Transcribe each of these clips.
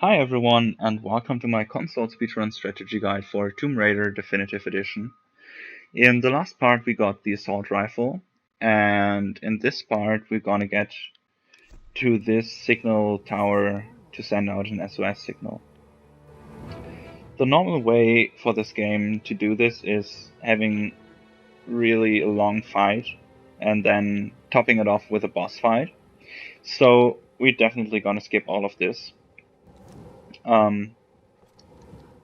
Hi everyone, and welcome to my console speedrun strategy guide for Tomb Raider Definitive Edition. In the last part we got the assault rifle, and in this part we're gonna get to this signal tower to send out an SOS signal. The normal way for this game to do this is having really a long fight and then topping it off with a boss fight. So we're definitely gonna skip all of this.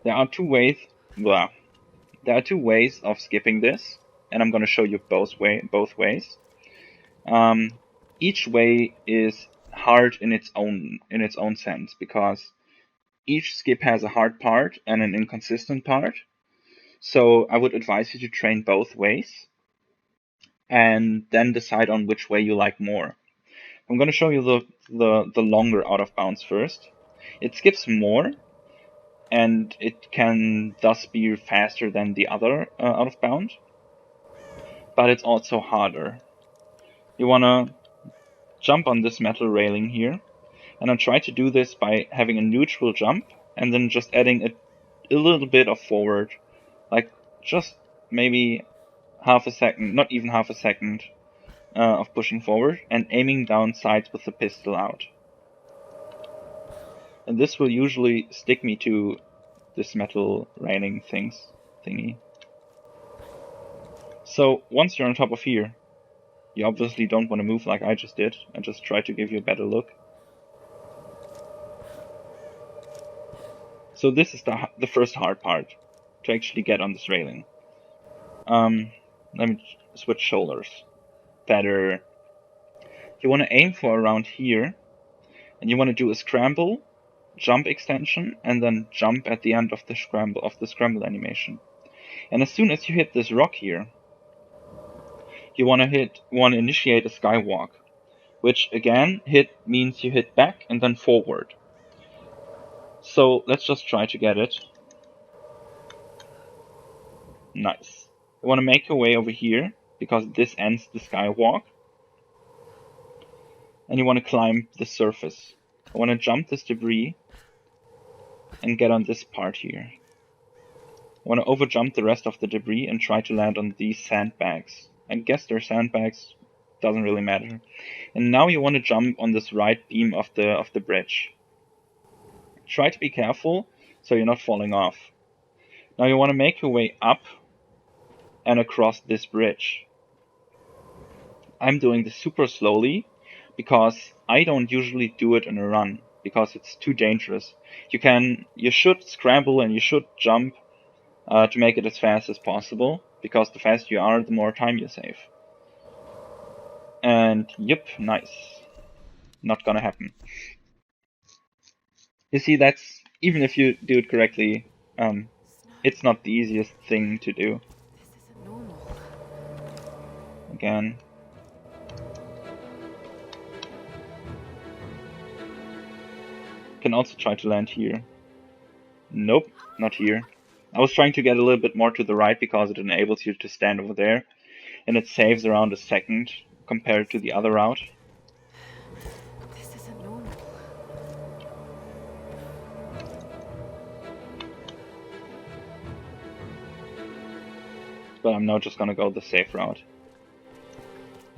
There are two ways of skipping this, and I'm going to show you both ways. Each way is hard in its own sense, because each skip has a hard part and an inconsistent part. So I would advise you to train both ways and then decide on which way you like more. I'm going to show you the longer out of bounds first. It skips more, and it can thus be faster than the other out of bound, but it's also harder. You want to jump on this metal railing here, and I try to do this by having a neutral jump and then just adding a little bit of forward, like just maybe half a second, not even half a second of pushing forward and aiming down sights with the pistol out. And this will usually stick me to this metal railing thingy. So once you're on top of here, you obviously don't want to move like I just did. I just try to give you a better look. So this is the first hard part, to actually get on this railing. Let me switch shoulders. Better. You want to aim for around here, and you want to do a scramble, jump extension, and then jump at the end of the scramble animation. And as soon as you hit this rock here, you want to initiate a skywalk, which again means you hit back and then forward. So let's just try to get it. Nice. You want to make your way over here, because this ends the skywalk. And you want to climb the surface. I want to jump this debris and get on this part here. I want to overjump the rest of the debris and try to land on these sandbags. I guess they're sandbags, doesn't really matter. And now you want to jump on this right beam of the bridge. Try to be careful so you're not falling off. Now you want to make your way up and across this bridge. I'm doing this super slowly because I don't usually do it in a run, because it's too dangerous. You should scramble and you should jump to make it as fast as possible, because the faster you are, the more time you save. And yep, nice. Not gonna happen. You see, that's, even if you do it correctly, it's not the easiest thing to do. This isn't normal. Again. Can also try to land here. Nope, not here. I was trying to get a little bit more to the right because it enables you to stand over there, and it saves around a second compared to the other route. This isn't normal. But I'm now just gonna go the safe route.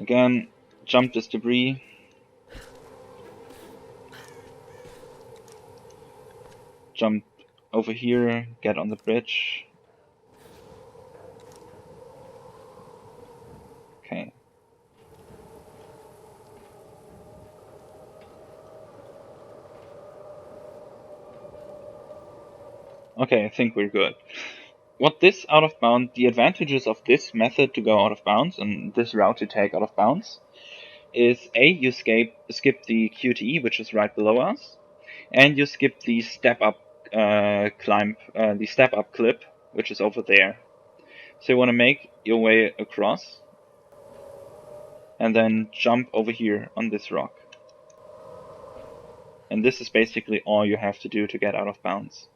Again, jump this debris. Jump over here, get on the bridge. Okay. Okay, I think we're good. The advantages of this method to go out of bounds and this route to take out of bounds is you skip the QTE, which is right below us, and you skip the step up clip, which is over there. So you want to make your way across and then jump over here on this rock. And this is basically all you have to do to get out of bounds.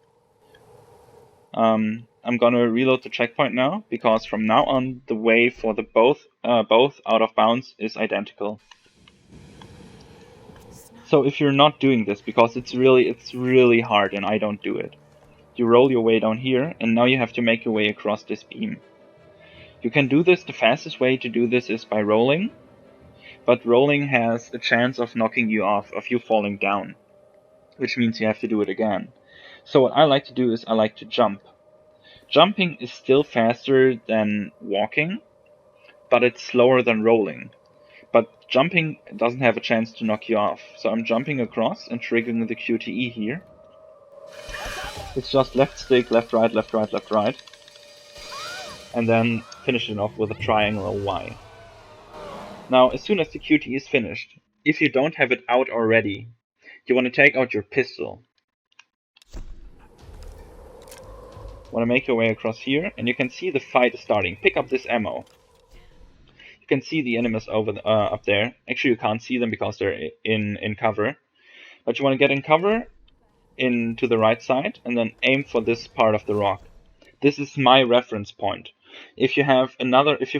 I'm gonna reload the checkpoint now, because from now on the way for both out of bounds is identical. So if you're not doing this, because it's really hard and I don't do it, you roll your way down here and now you have to make your way across this beam. You can do this, the fastest way to do this is by rolling, but rolling has a chance of knocking you off, of you falling down, which means you have to do it again. So what I like to do is I like to jump. Jumping is still faster than walking, but it's slower than rolling. But jumping doesn't have a chance to knock you off. So I'm jumping across and triggering the QTE here. It's just left stick, left, right, left, right, left, right. And then finish it off with a triangle Y. Now, as soon as the QTE is finished, if you don't have it out already, you want to take out your pistol. Want to make your way across here, and you can see the fight is starting. Pick up this ammo. You can see the enemies over up there. Actually, you can't see them because they're in cover. But you want to get in cover into the right side, and then aim for this part of the rock. This is my reference point. If you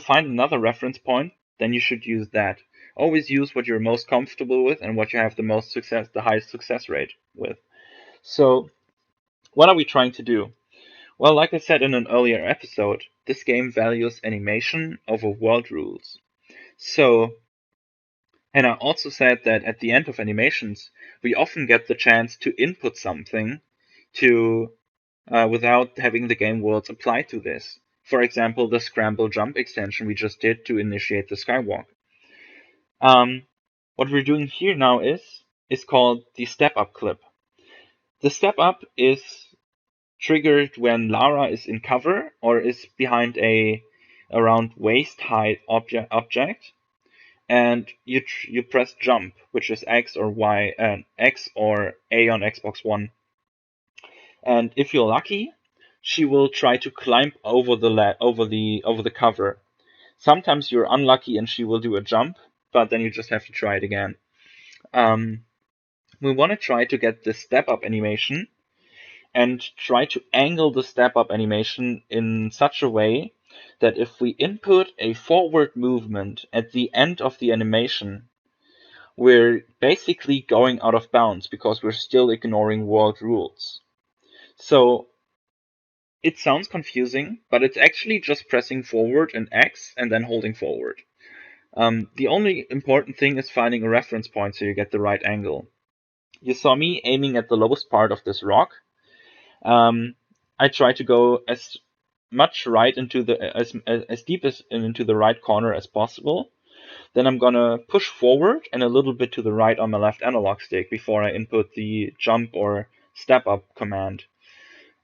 find another reference point, then you should use that. Always use what you're most comfortable with and what you have the highest success rate with. So, what are we trying to do? Well, like I said in an earlier episode, this game values animation over world rules. So, and I also said that at the end of animations, we often get the chance to input something to without having the game worlds apply to this. For example, the scramble jump extension we just did to initiate the skywalk. What we're doing here now is called the step up clip. The step up is triggered when Lara is in cover or is behind a around waist height object, and you press jump, which is X or Y and X or A on Xbox One. And if you're lucky, she will try to climb over the cover. Sometimes you're unlucky and she will do a jump, but then you just have to try it again. We want to try to get the step up animation and try to angle the step up animation in such a way that if we input a forward movement at the end of the animation, we're basically going out of bounds because we're still ignoring world rules. So it sounds confusing, but it's actually just pressing forward and X and then holding forward. The only important thing is finding a reference point so you get the right angle. You saw me aiming at the lowest part of this rock. I try to go as much right into as deep as into the right corner as possible. Then I'm gonna push forward and a little bit to the right on my left analog stick before I input the jump or step up command.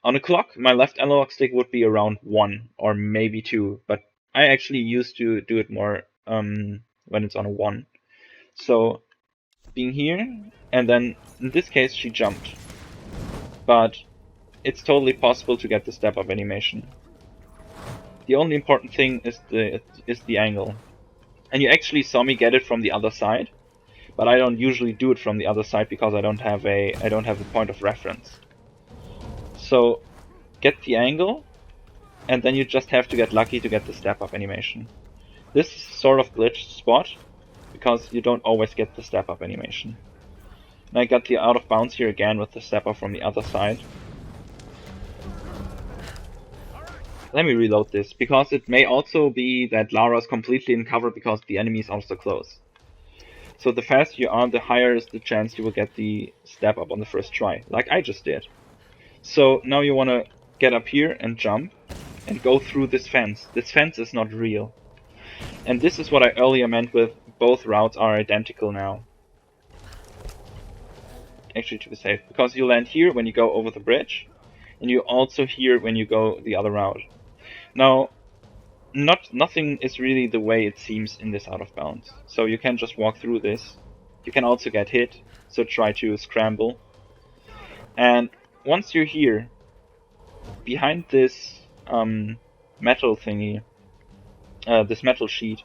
On a clock, my left analog stick would be around 1 or maybe 2, but I actually used to do it more when it's on a 1. So, being here, and then in this case she jumped. But it's totally possible to get the step up animation. The only important thing is the angle. And you actually saw me get it from the other side, but I don't usually do it from the other side because I don't have a point of reference. So get the angle, and then you just have to get lucky to get the step up animation. This is sort of glitched spot because you don't always get the step up animation. And I got the out of bounds here again with the step up from the other side. Let me reload this, because it may also be that Lara's completely in cover because the enemy is also close. So the faster you are, the higher is the chance you will get the step up on the first try, like I just did. So now you want to get up here and jump and go through this fence. This fence is not real. And this is what I earlier meant with both routes are identical now. Actually, to be safe, because you land here when you go over the bridge, and you also here when you go the other route. Now, nothing is really the way it seems in this out of bounds. So you can just walk through this. You can also get hit, so try to scramble. And once you're here, behind this metal thingy, this metal sheet,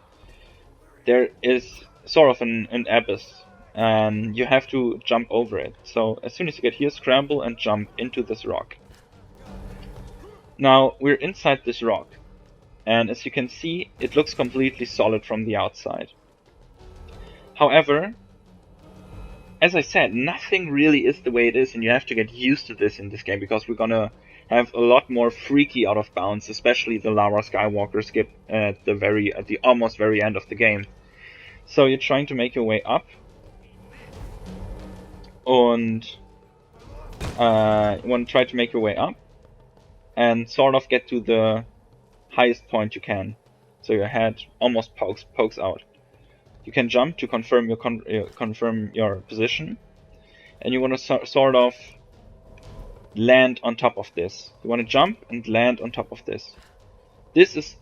there is sort of an abyss, and you have to jump over it. So as soon as you get here, scramble and jump into this rock. Now we're inside this rock, and as you can see, it looks completely solid from the outside. However, as I said, nothing really is the way it is, and you have to get used to this in this game, because we're gonna have a lot more freaky out of bounds, especially the Lara Skywalker skip at the almost very end of the game. So you're trying to make your way up, and you want to try to make your way up, and sort of get to the highest point you can, so your head almost pokes out. You can jump to confirm your position, and you want to sort of land on top of this. You want to jump and land on top of this. This is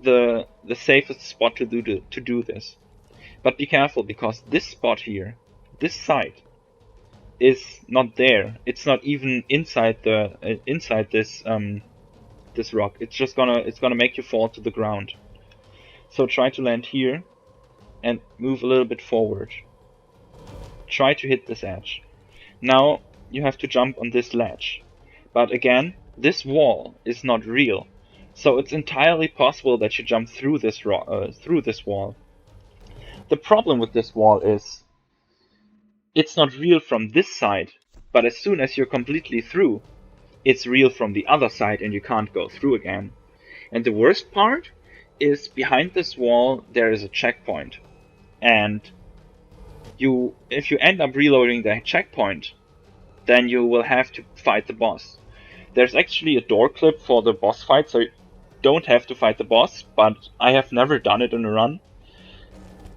the safest spot to do this. But be careful, because this spot here, this side, is not there. It's not even inside this rock. It's gonna make you fall to the ground. So try to land here and move a little bit forward. Try to hit this edge. Now you have to jump on this ledge. But again, this wall is not real. So it's entirely possible that you jump through this wall. The problem with this wall is it's not real from this side, but as soon as you're completely through, it's real from the other side and you can't go through again. And the worst part is, behind this wall there is a checkpoint. And if you end up reloading the checkpoint, then you will have to fight the boss. There's actually a door clip for the boss fight, so you don't have to fight the boss, but I have never done it in a run,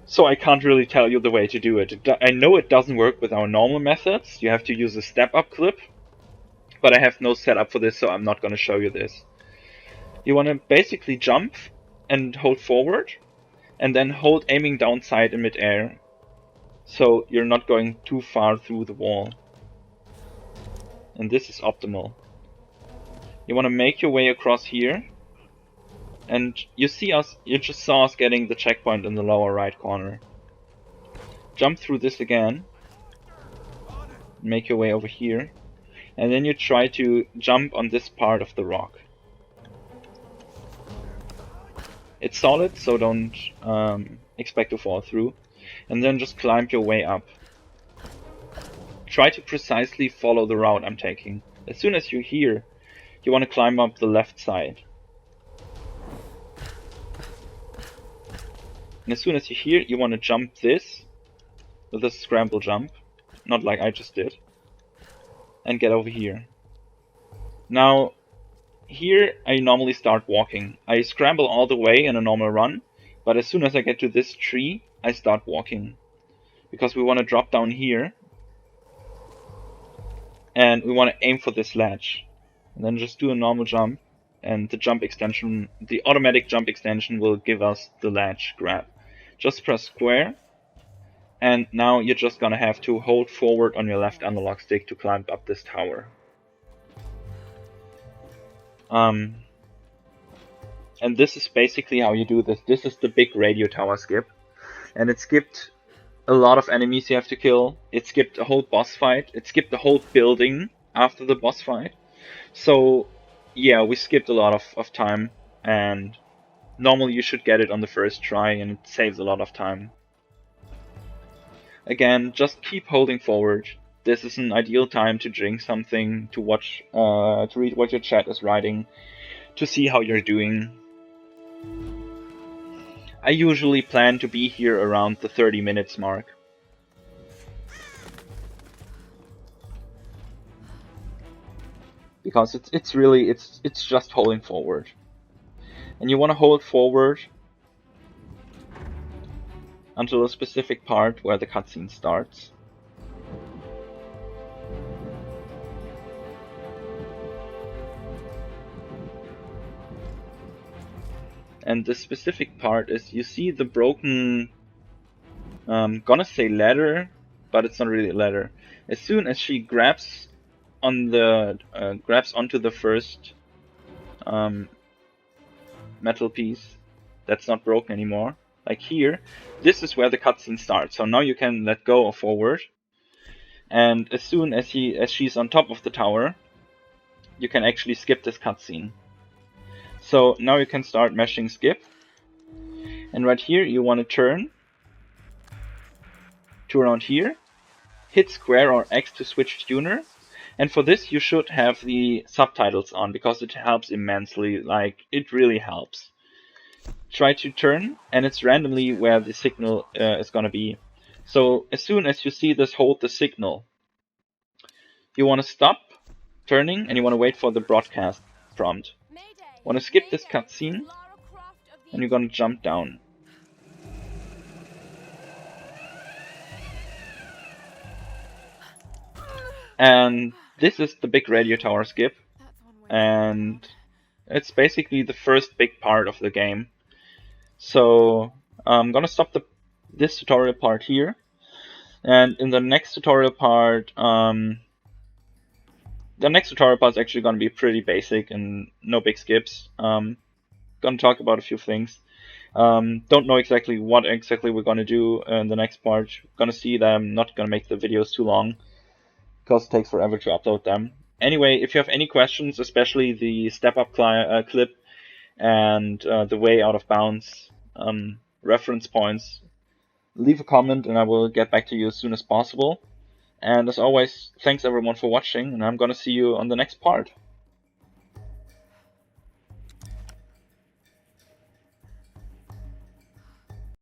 so I can't really tell you the way to do it. I know it doesn't work with our normal methods. You have to use a step-up clip, but I have no setup for this, so I'm not going to show you this. You want to basically jump and hold forward, and then hold aiming down sight in midair, so you're not going too far through the wall. And this is optimal. You want to make your way across here, and you just saw us getting the checkpoint in the lower right corner. Jump through this again, make your way over here, and then you try to jump on this part of the rock. It's solid, so don't expect to fall through, and then just climb your way up. Try to precisely follow the route I'm taking. As soon as you're here, you want to climb up the left side. And as soon as you're here, you want to jump this with a scramble jump, not like I just did, and get over here. Now, here I normally start walking. I scramble all the way in a normal run, but as soon as I get to this tree, I start walking. Because we want to drop down here, and we want to aim for this ledge. And then just do a normal jump, and the automatic jump extension will give us the ledge grab. Just press square, and now you're just gonna have to hold forward on your left analog stick to climb up this tower. And this is basically how you do this. This is the big radio tower skip, and it skipped a lot of enemies you have to kill. It skipped a whole boss fight. It skipped the whole building after the boss fight. So yeah, we skipped a lot of time, and normally you should get it on the first try, and it saves a lot of time. Again, just keep holding forward. This is an ideal time to drink something, to watch, to read what your chat is writing, to see how you're doing. I usually plan to be here around the 30 minutes mark. Because it's just holding forward. And you want to hold forward until a specific part where the cutscene starts. And the specific part is, you see the broken, gonna say ladder, but it's not really a ladder. As soon as she grabs onto the first metal piece that's not broken anymore, like here, this is where the cutscene starts. So now you can let go or forward, and as soon as she's on top of the tower, you can actually skip this cutscene. So now you can start mashing skip, and right here you want to turn to around here, hit square or X to switch tuner. And for this, you should have the subtitles on because it helps immensely. Like, it really helps. Try to turn, and it's randomly where the signal is going to be. So as soon as you see this hold the signal, you want to stop turning and you want to wait for the broadcast prompt. Want to skip this cutscene, and you're going to jump down. And this is the big radio tower skip, and it's basically the first big part of the game. So I'm gonna stop this tutorial part here, and in the next tutorial part, the next tutorial part is actually gonna be pretty basic and no big skips. Gonna talk about a few things. Don't know exactly what we're gonna do in the next part. Gonna see that I'm not gonna make the videos too long, because it takes forever to upload them. Anyway, if you have any questions, especially the step-up clip and the way out of bounds reference points, leave a comment and I will get back to you as soon as possible. And as always, thanks everyone for watching, and I'm gonna see you on the next part.